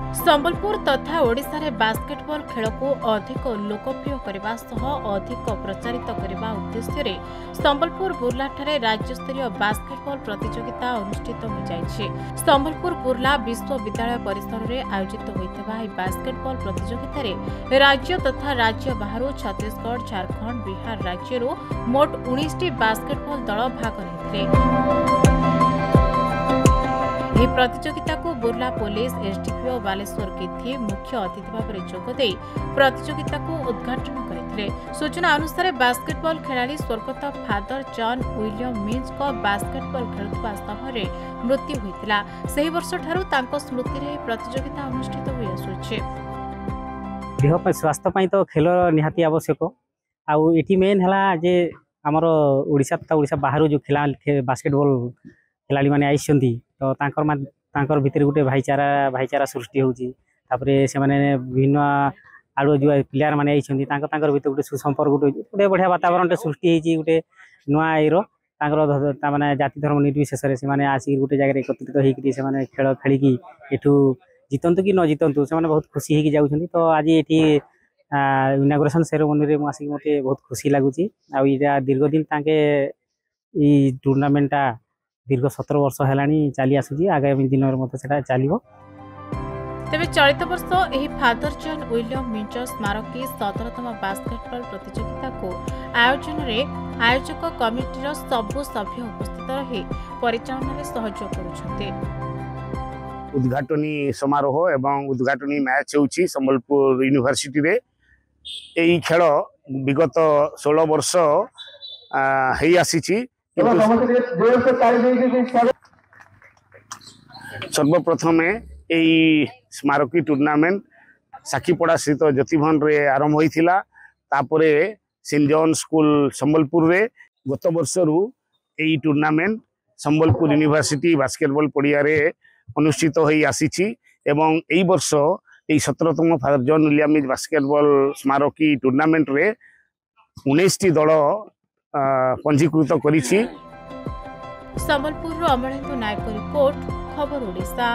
संबलपुर तथा ओडिशा रे बास्केटबॉल खेल को अधिक लोकप्रिय करने सह अधिक प्रचारित करने उद्देश्य रे संबलपुर बुर्ला ठारे राज्यस्तरीय बास्केटबॉल प्रतियोगिता अनुष्ठित हो जाइछे। संबलपुर बुर्ला विश्वविद्यालय परिसर रे आयोजित होइतबा बास्केटबॉल प्रतियोगिता रे राज्य तथा राज्य बाहर छत्तीसगढ़, झारखंड, बिहार राज्यरो मोट 19टी बास्केटबॉल दल भाग लेथिले। ଏହି ପ୍ରତିଯୋଗିତାକୁ ବୁର୍ଲା ପୋଲିସ ଏସଡିପିଓ ବାଲେଶ୍ୱର କିଥି ମୁଖ୍ୟ ଅତିଥି ଭାବରେ ଯୋଗଦେଇ ପ୍ରତିଯୋଗିତାକୁ ଉଦ୍ଘାଟନ କରିଥିଲେ। ସୂଚନା ଅନୁସାରେ ବାସ୍କେଟବଲ ଖେଳାଳି ସ୍ୱର୍ଗତ ଫାଦର ଜନ୍ ୱିଲିୟମ ମିନ୍ସଙ୍କ ବାସ୍କେଟବଲ ଖେଳୁଥିବା ସମୟରେ ମୃତ୍ୟୁ ହୋଇଥିଲା। ସେହି ବର୍ଷଠାରୁ ତାଙ୍କ ସ୍ମୃତିରେ ଏହି ପ୍ରତିଯୋଗିତା ଅନୁଷ୍ଠିତ ହୋଇ ଆସୁଛି। देह स्वास्थ्य तो खेल निहाती आवश्यक आउ एटी मेन है जे आमर ओडिशा तथा ओडिशा बाहर जो खेला बास्केटबॉल खेलाड़ी माने आइसंती तो तांकर भितर गोटे भाईचारा सृष्टि होउची। तापरे से माने विभिन्न आड़ो जो प्लेयर माने आइसंती तांकर भितर गोटे सुसंपर्क गोटे बढ़िया वातावरण सृष्टि होइची। गोटे नुआ आईरो तांकर माने जाति धर्म निर्विशेष से माने आसी गोटे जगह एकत्रित होइकि से माने खेल खेलिकी एठू जितंतु कि न जितंतु से माने बहुत खुशी होइकि जाउछंती। तो आज एठी इनागुरेशन सेरेमनी रे आसी मते बहुत खुशी लागुची। आ इटा दीर्घ दिन तांके ई टूर्नामेंटा दीर्घ 17 वर्ष हेलानी चली आसुची। आगामी दिन मत सेटा चलिबो। तेबे चलित वर्ष एही फादर जॉन विलियम मिंच स्मारकी 17तम बास्केटबॉल प्रतियोगिता को आयोजन रे आयोजक कमिटीर सबु सभ्य उपस्थित रही परिचालन रे सहयोग करूछन्ते। उद्घाटनी समारोह एवं उद्घाटनी मैच होउची संबलपुर यूनिवर्सिटी रे। एई खेल विगत 16 वर्ष हेई आसीची। सर्वप्रथमे एई स्मारकी टूर्नामेंट साखीपड़ा स्थित ज्योतिभवन रे आरंभ होइथिला। तापरे सेंट जॉन स्कूल संबलपुर रे गत वर्षरू एई टूर्नामेंट संबलपुर यूनिवर्सिटी बास्केटबॉल पड़िया रे अनुष्ठित होई आसीची। एवं एई वर्ष एई 17तम फादर जॉन विलियम बास्केटबॉल स्मारकी टूर्नामेंट रे 19टी दल पंजीकृत करिछि। संबलपुर अमरेंद्र नायक रिपोर्ट खबर ओडिशा।